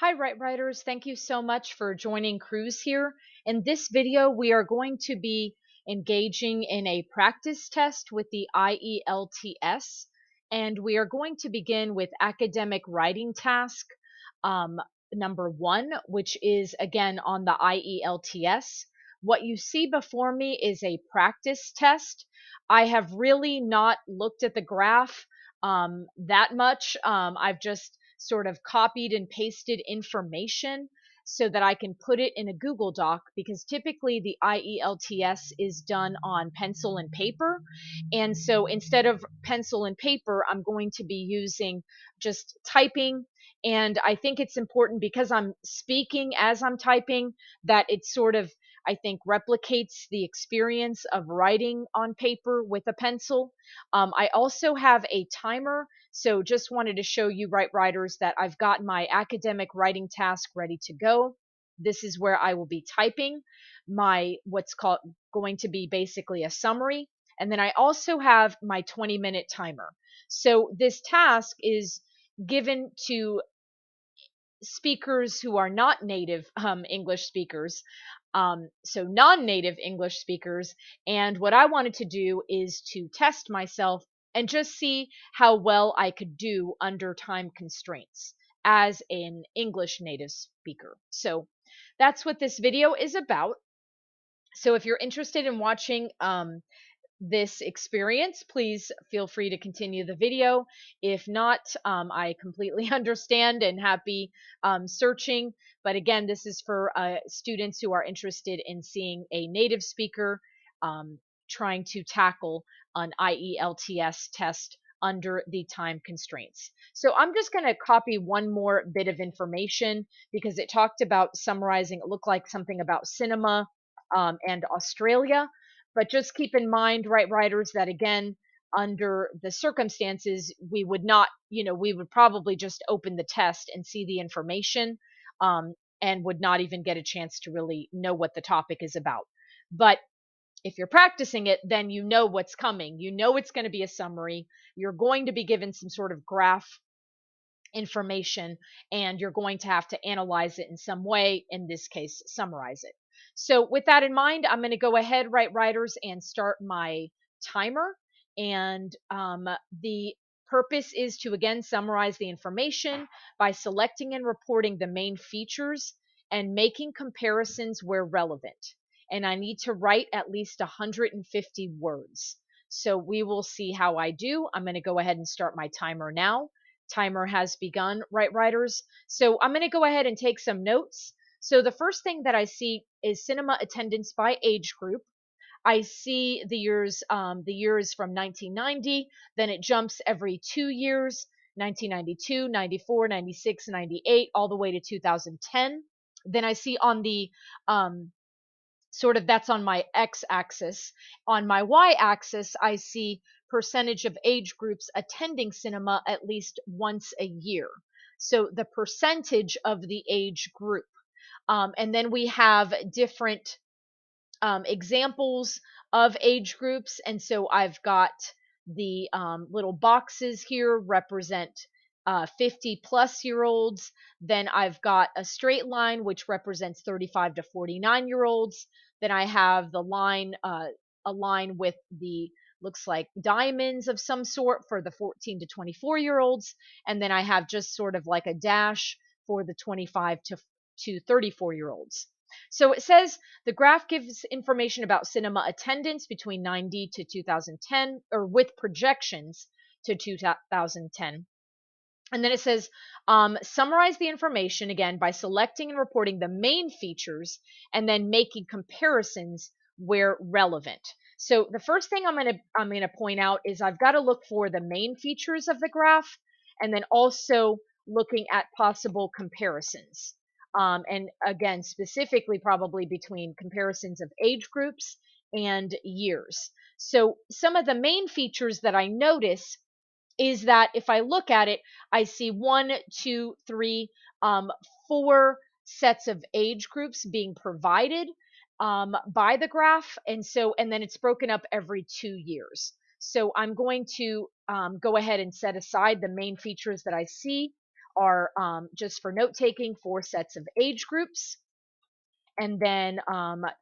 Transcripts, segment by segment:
Hi, Right Writers. Thank you so much for joining Cruz here. In this video, we are going to be engaging in a practice test with the IELTS, and we are going to begin with academic writing task um, number 1, which is again on the IELTS. What you see before me is a practice test. I have really not looked at the graph that much. I've just sort of copied and pasted information so that I can put it in a Google Doc because typically the IELTS is done on pencil and paper. And so instead of pencil and paper, I'm going to be using just typing. And I think it's important because I'm speaking as I'm typing that it sort of, I think, replicates the experience of writing on paper with a pencil. I also have a timer, so just wanted to show you, Right Writers, that I've got my academic writing task ready to go. This is where I will be typing my what's called going to be basically a summary. And then I also have my 20-minute timer. So this task is given to speakers who are not native English speakers, so non native English speakers. And what I wanted to do is to test myself and just see how well I could do under time constraints as an English native speaker. So that's what this video is about. So if you're interested in watching this experience, please feel free to continue the video. If not, I completely understand and happy searching. But again, this is for students who are interested in seeing a native speaker um, trying to tackle an IELTS test under the time constraints. So I'm just going to copy one more bit of information because it talked about summarizing. It looked like something about cinema and Australia. But just keep in mind, Right Writers, that again, under the circumstances, we would not, we would probably just open the test and see the information and would not even get a chance to really know what the topic is about. But if you're practicing it, then you know what's coming. You know it's going to be a summary. You're going to be given some sort of graph information and you're going to have to analyze it in some way, in this case summarize it. So with that in mind, I'm going to go ahead, Right Writers, and start my timer. And the purpose is to again summarize the information by selecting and reporting the main features and making comparisons where relevant. And I need to write at least 150 words. So we will see how I do. I'm going to go ahead and start my timer now. Timer has begun, Right Writers. So I'm going to go ahead and take some notes. So the first thing that I see is cinema attendance by age group. I see the years from 1990, then it jumps every 2 years, 1992, 94, 96, 98, all the way to 2010. Then I see on the sort of that's on my x axis. On my y axis, I see percentage of age groups attending cinema at least once a year. So the percentage of the age group. And then we have different examples of age groups. And so I've got the little boxes here represent 50 plus year olds. Then I've got a straight line, which represents 35 to 49-year olds. Then I have the line, a line with the looks like diamonds of some sort for the 14 to 24-year olds. And then I have just sort of like a dash for the 25 to 34-year olds. So it says the graph gives information about cinema attendance between 90 to 2010, or with projections to 2010. And then it says, summarize the information again by selecting and reporting the main features and then making comparisons where relevant. So the first thing I'm gonna point out is I've got to look for the main features of the graph and then also looking at possible comparisons. And again, specifically probably between comparisons of age groups and years. So some of the main features that I notice is that if I look at it, I see one, two, three, 4 sets of age groups being provided by the graph. And then it's broken up every 2 years. So I'm going to go ahead and set aside the main features that I see. are just for note taking, 4 sets of age groups, and then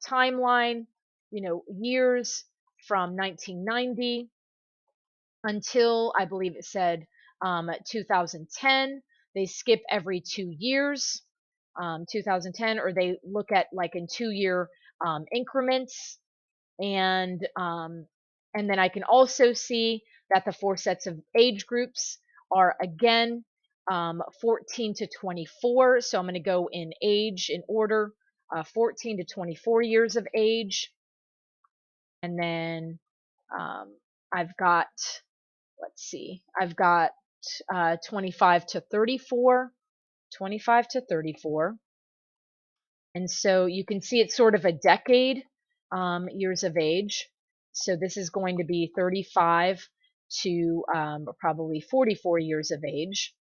timeline, years from 1990 until I believe it said 2010. They skip every 2 years, 2010, or they look at like in 2 year increments, and then I can also see that the 4 sets of age groups are again 14 to 24. So I'm going to go in age in order, 14 to 24 years of age, and then um, I've got, let's see, I've got 25 to 34, 25 to 34. And so you can see it's sort of a decade, years of age. So this is going to be 35 to probably 44 years of age.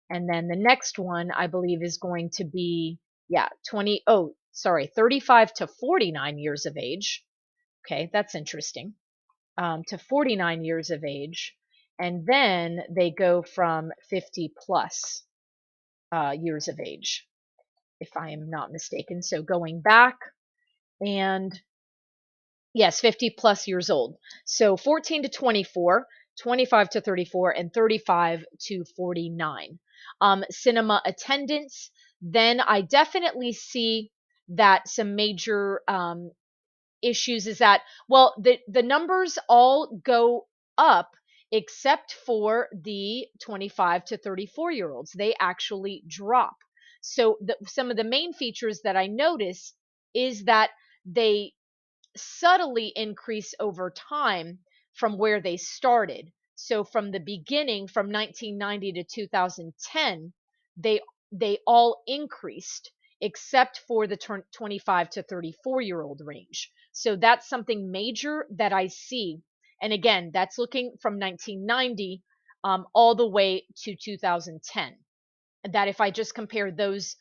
And then the next one, I believe, is going to be, yeah, 35 to 49 years of age. Okay, that's interesting. To 49 years of age. And then they go from 50 plus years of age, if I am not mistaken. So going back, and yes, 50 plus years old. So 14 to 24, 25 to 34, and 35 to 49. Cinema attendance, then I definitely see that some major issues is that, well, the numbers all go up except for the 25 to 34 year olds. They actually drop. So some of the main features that I notice is that they subtly increase over time from where they started. So from the beginning, from 1990 to 2010, they they all increased except for the 25 to 34-year-old range. So that's something major that I see. And again, that's looking from 1990 all the way to 2010. That if I just compare those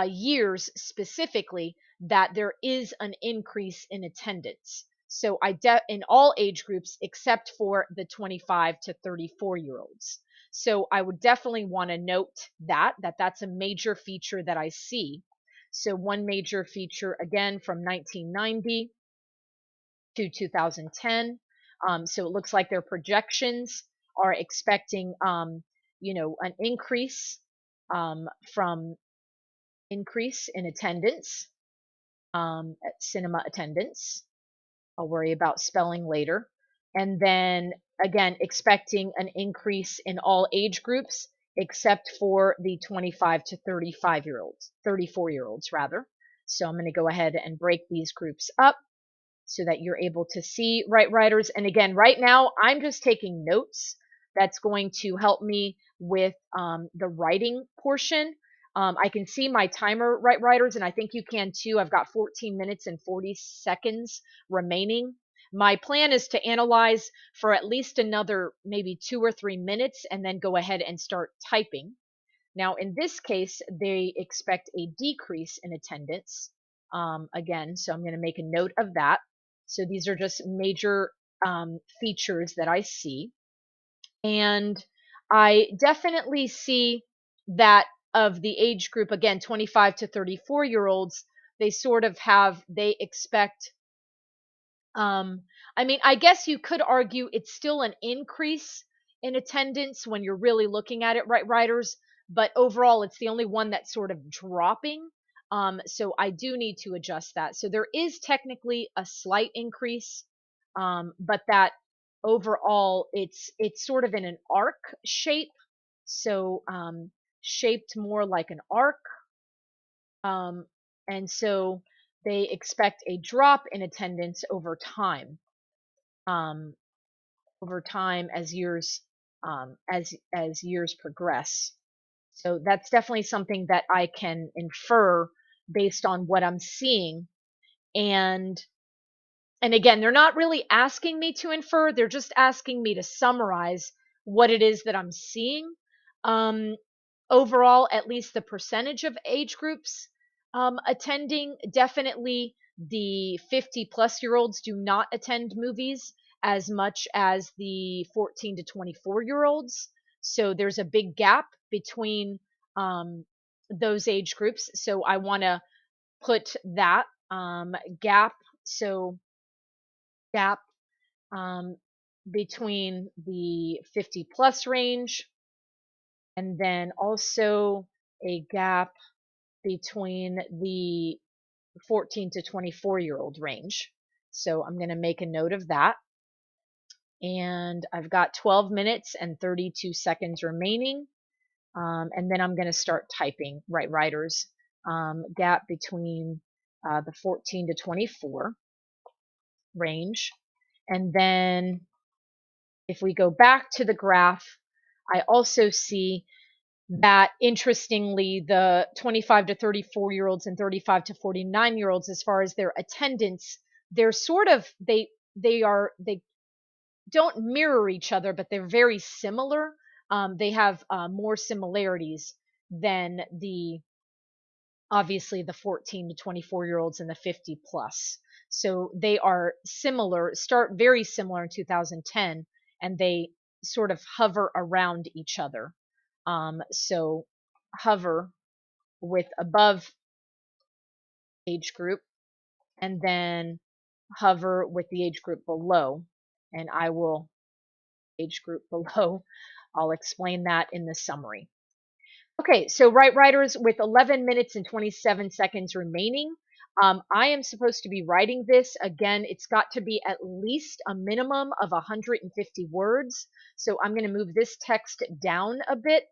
years specifically, that there is an increase in attendance. So in all age groups except for the 25 to 34-year-olds. So I would definitely want to note that that's a major feature that I see. So one major feature again from 1990 to 2010. So it looks like their projections are expecting an from increase in attendance, at cinema attendance. I'll worry about spelling later. And then again, expecting an increase in all age groups except for the 25 to 35-year-olds, 34-year-olds rather. So I'm going to go ahead and break these groups up so that you're able to see, right, writers. And again, right now I'm just taking notes. That's going to help me with the writing portion. I can see my timer, right, writers, and I think you can too. I've got 14 minutes and 40 seconds remaining. My plan is to analyze for at least another maybe 2 or 3 minutes and then go ahead and start typing. Now, in this case, they expect a decrease in attendance again, so I'm going to make a note of that. So these are just major features that I see. And I definitely see that of the age group, again, 25 to 34-year-olds, they expect, I mean, I guess you could argue it's still an increase in attendance when you're really looking at it, right, writers? But overall, it's the only one that's sort of dropping. So I do need to adjust that. So there is technically a slight increase, but that overall, it's sort of in an arc shape. So shaped more like an arc. Um, and so they expect a drop in attendance um, over time as years as years progress. So that's definitely something that I can infer based on what I'm seeing. And again, they're not really asking me to infer, they're just asking me to summarize what it is that I'm seeing. Um, Overall, at least the percentage of age groups attending, definitely the 50 plus year olds do not attend movies as much as the 14 to 24-year olds. So there's a big gap between um, those age groups. So I want to put that gap. So gap um, between the 50 plus range, and then also a gap between the 14 to 24-year-old range. So I'm going to make a note of that. And I've got 12 minutes and 32 seconds remaining. And then I'm going to start typing, right, writers. Gap between the 14 to 24 range. And then if we go back to the graph, I also see that interestingly, the 25 to 34-year-olds and 35 to 49-year-olds, as far as their attendance, they're sort of they don't mirror each other, but they're very similar. They have more similarities than the obviously the 14 to 24-year-olds and the 50 plus. So they are similar, start very similar in 2010, and they sort of hover around each other. So hover with above age group, and then hover with the age group below. And I will age group below. I'll explain that in the summary. Okay, so right writers, with 11 minutes and 27 seconds remaining, I am supposed to be writing this. Again, it's got to be at least a minimum of 150 words. So I'm going to move this text down a bit.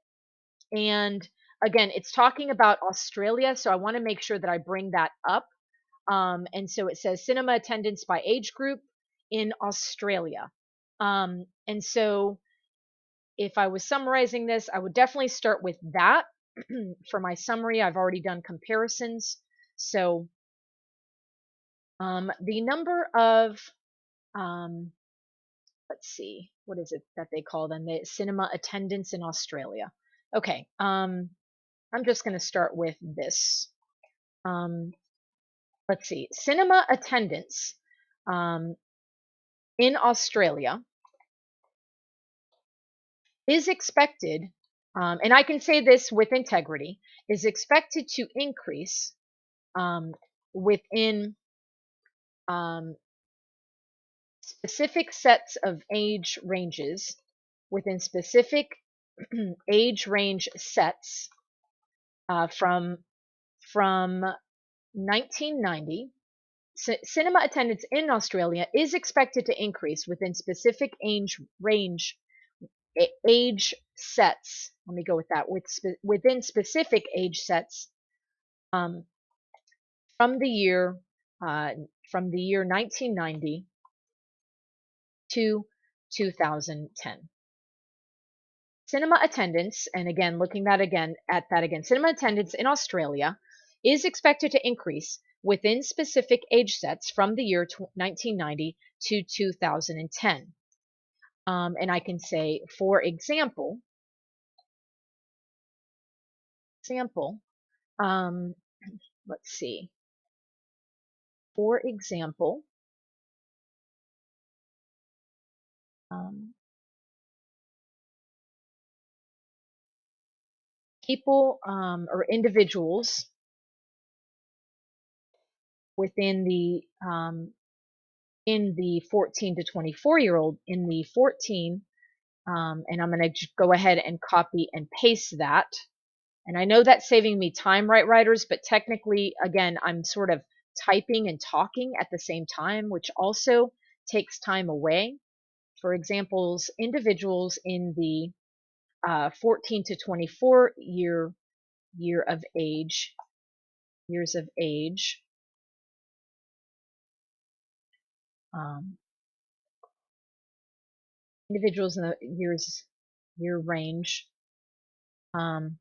And again, it's talking about Australia, so I want to make sure that I bring that up. And so it says cinema attendance by age group in Australia. And so if I was summarizing this, I would definitely start with that. For my summary, I've already done comparisons. So the number of, um, let's see, what is it that they call them? The cinema attendance in Australia. Okay, I'm just going to start with this. Um, let's see, cinema attendance um, in Australia is expected, and I can say this with integrity, is expected to increase within um, specific sets of age ranges, within specific age range sets from 1990. Cinema attendance in Australia is expected to increase within specific age sets. Let me go with that. Within specific age sets um, from the year uh, from the year 1990 to 2010. Cinema attendance, and again looking at that again, cinema attendance in Australia is expected to increase within specific age sets from the year 1990 to 2010. And I can say, for example, um, let's see, for example, um, people or individuals within the in the 14 to 24-year-old, in the 14, and I'm going to go ahead and copy and paste that. And I know that's saving me time, right, writers, but technically, again, I'm sort of typing and talking at the same time, which also takes time away. For examples, individuals in the 14 to 24 year of age, years of age, um, individuals in the year range um,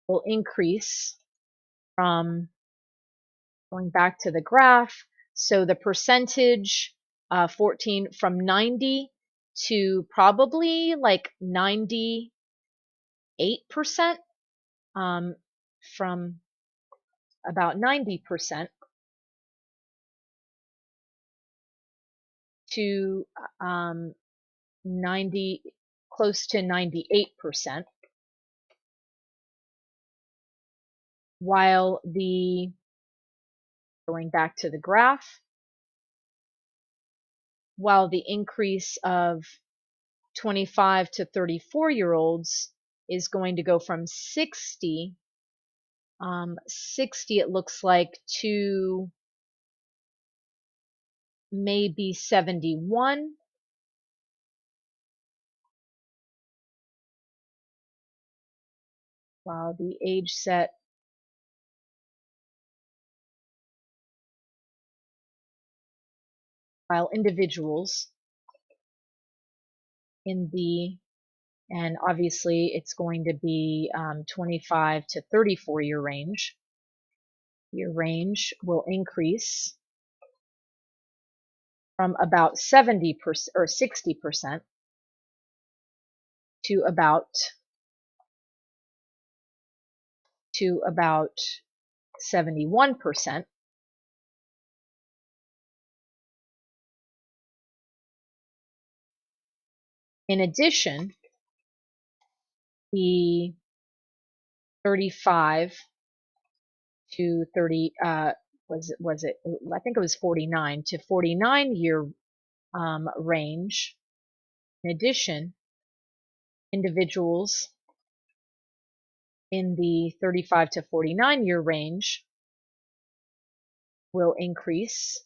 will increase from, going back to the graph. So the percentage 14 from 90 to probably like 98%, um, from about 90% to 90, close to 98%. while going back to the graph, while the increase of 25 to 34-year-olds is going to go from 60, 60 it looks like, to maybe 71, while the age set while individuals in the, and obviously it's going to be 25 to 34 year range will increase from about 70% or 60% to about 71%. In addition, the 35 to 30 was it I think it was 49 to 49 year range. In addition, individuals in the 35 to 49 year range will increase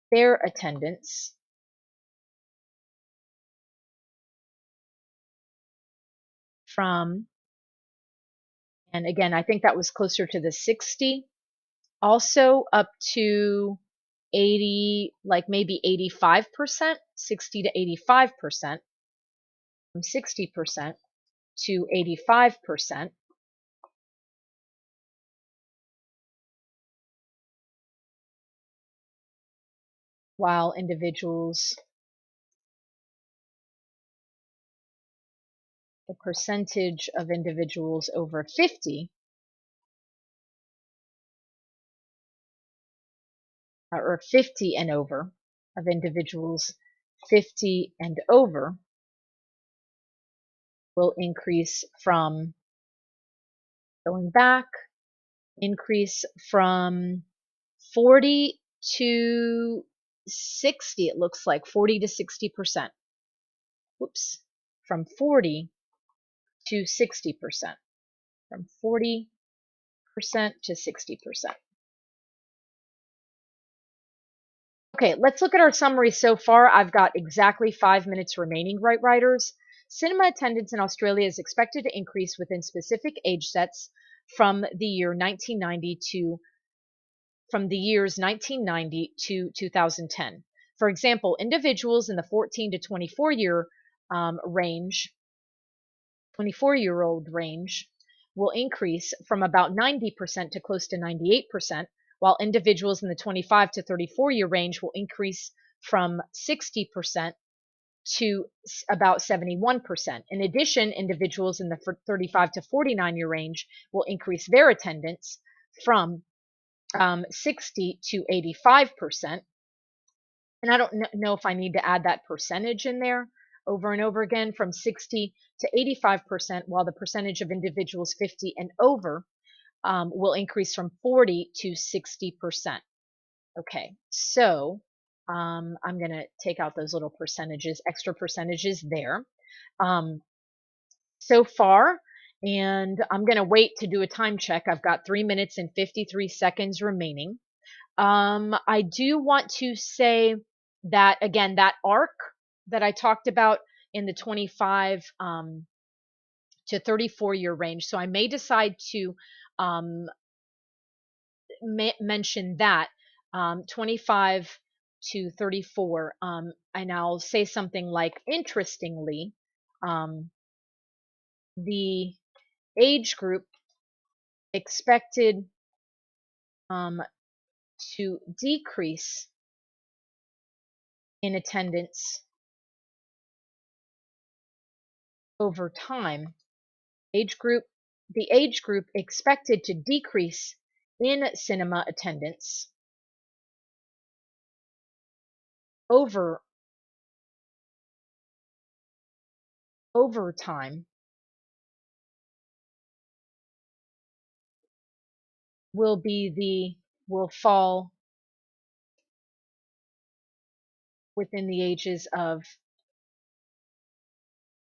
their attendance from, and again, I think that was closer to the 60, also up to 80, like maybe 85%, 60 to 85%, from 60% to 85%, while individuals, the percentage of individuals over 50, or 50 and over, of individuals 50 and over will increase from, going back, increase from 40 to 60, it looks like 40 to 60%. Whoops, from 40 to 60%, from 40% to 60%. Okay, let's look at our summary so far. I've got exactly 5 minutes remaining, right, writers? Cinema attendance in Australia is expected to increase within specific age sets from the years 1990 to 2010. For example, individuals in the 14 to 24-year-old range will increase from about 90% to close to 98%, while individuals in the 25 to 34-year range will increase from 60% to about 71%. In addition, individuals in the 35 to 49-year range will increase their attendance from 60 to 85%. And I don't know if I need to add that percentage in there over and over again, from 60 to 85%, while the percentage of individuals 50 and over will increase from 40 to 60%. Okay, so I'm going to take out those little percentages, extra percentages there. So far, and I'm going to wait to do a time check. I've got 3 minutes and 53 seconds remaining. I do want to say that, again, that arc that I talked about in the 25 to 34-year range. So I may decide to mention that 25 to 34, and I'll say something like, interestingly, the age group expected to decrease in attendance over time. The age group expected to decrease in cinema attendance over over time will fall within the ages of,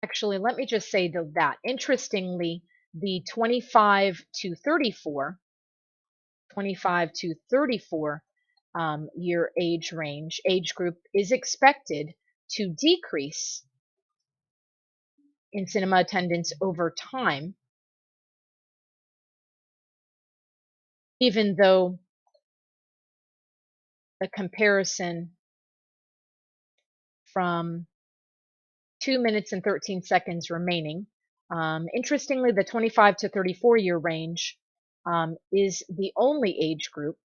actually, let me just say that interestingly, the 25 to 34 year age group is expected to decrease in cinema attendance over time, even though the comparison from 2 minutes and 13 seconds remaining. Interestingly, the 25 to 34 year range is the only age group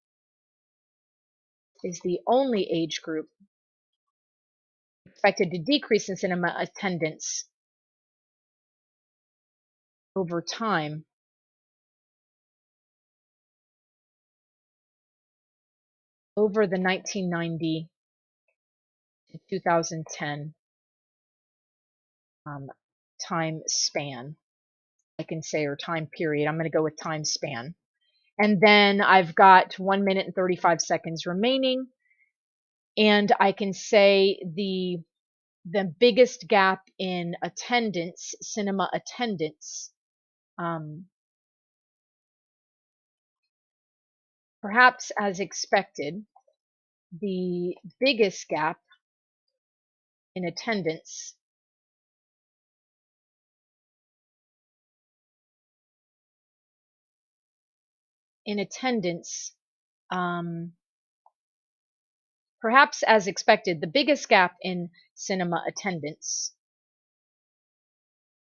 expected to decrease in cinema attendance over time over the 1990 to 2010 um, time span, I can say, or time period. I'm going to go with time span. And then I've got 1 minute and 35 seconds remaining. And I can say the biggest gap in attendance, cinema attendance, um, perhaps as expected, the biggest gap in attendance in attendance, um, perhaps as expected, the biggest gap in cinema attendance,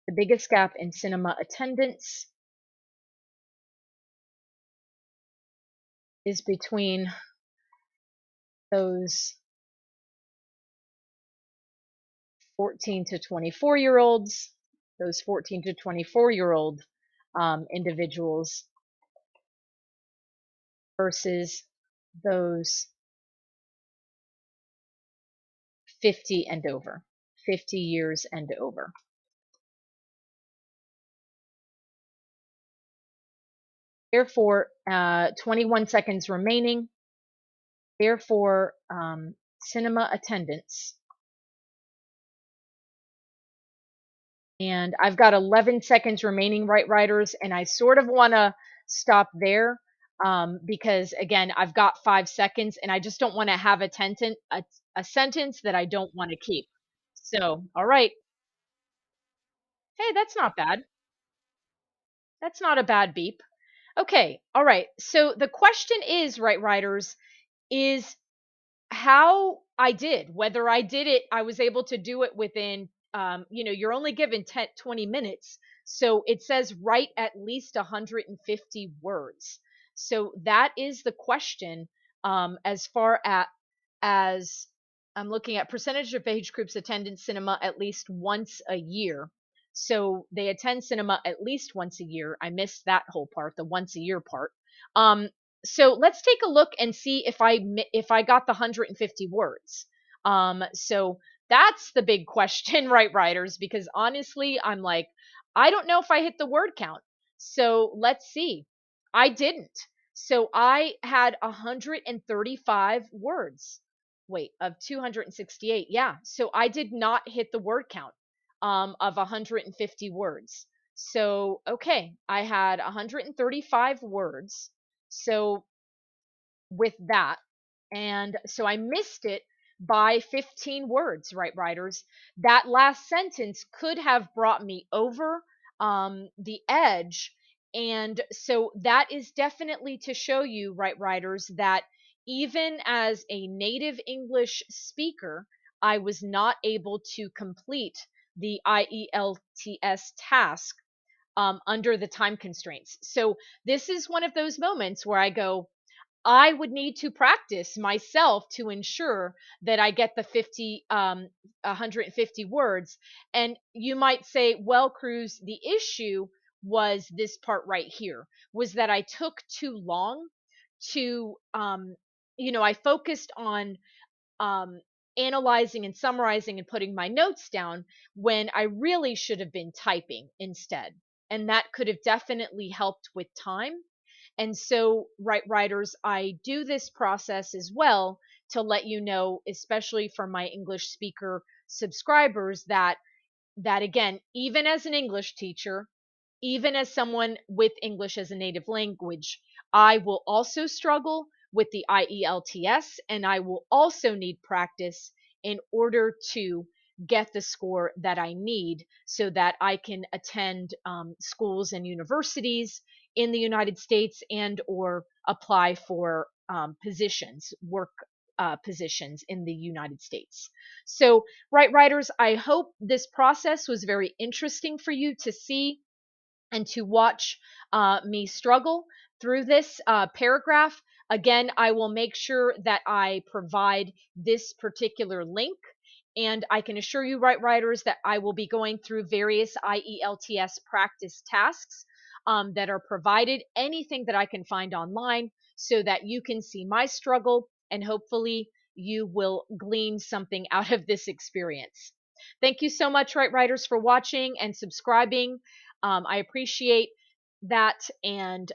the biggest gap in cinema attendance is between those 14 to 24 year olds, those 14 to 24-year-old individuals versus those 50 and over, 50 years and over. Therefore, 21 seconds remaining. Therefore, cinema attendance. And I've got 11 seconds remaining, right, writers, and I sort of want to stop there because, again, I've got 5 seconds, and I just don't want to have a sentence that I don't want to keep. So, all right. Hey, that's not bad. That's not a bad beep. Okay, all right. So the question is, right, writers, is how I did, whether I did it, I was able to do it within, you're only given 10, 20 minutes. So it says write at least 150 words. So that is the question as far as I'm looking at percentage of age groups attend cinema at least once a year. So they attend cinema at least once a year. I missed that whole part, the once a year part. Um, so let's take a look and see if I got the 150 words. So that's the big question, right, writers? Because honestly, I'm like, I don't know if I hit the word count. So let's see. I didn't. So I had 135 words. Wait, of 268. Yeah. So I did not hit the word count of 150 words. So, okay, I had 135 words. So with that. And so I missed it by 15 words, right, writers? That last sentence could have brought me over the edge. And so that is definitely to show you, right, writers, that even as a native English speaker, I was not able to complete the IELTS task under the time constraints. So this is one of those moments where I go, I would need to practice myself to ensure that I get the 150 words. And you might say, well, Cruz, the issue was this part right here, was that I took too long to, I focused on analyzing and summarizing and putting my notes down when I really should have been typing instead. And that could have definitely helped with time. And so, right writers, I do this process as well to let you know, especially for my English speaker subscribers, that again, even as an English teacher, even as someone with English as a native language, I will also struggle with the IELTS, and I will also need practice in order to get the score that I need so that I can attend schools and universities in the United States and or apply for positions, work positions in the United States. So, right writers, I hope this process was very interesting for you to see and to watch me struggle through this paragraph. Again, I will make sure that I provide this particular link. And I can assure you, right writers, that I will be going through various IELTS practice tasks that are provided, anything that I can find online, so that you can see my struggle and hopefully you will glean something out of this experience. Thank you so much, right writers, for watching and subscribing. I appreciate that. And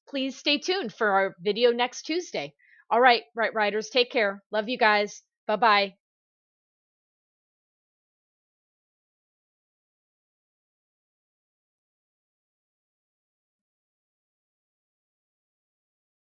please stay tuned for our video next Tuesday. All right, right writers, take care. Love you guys. Bye bye.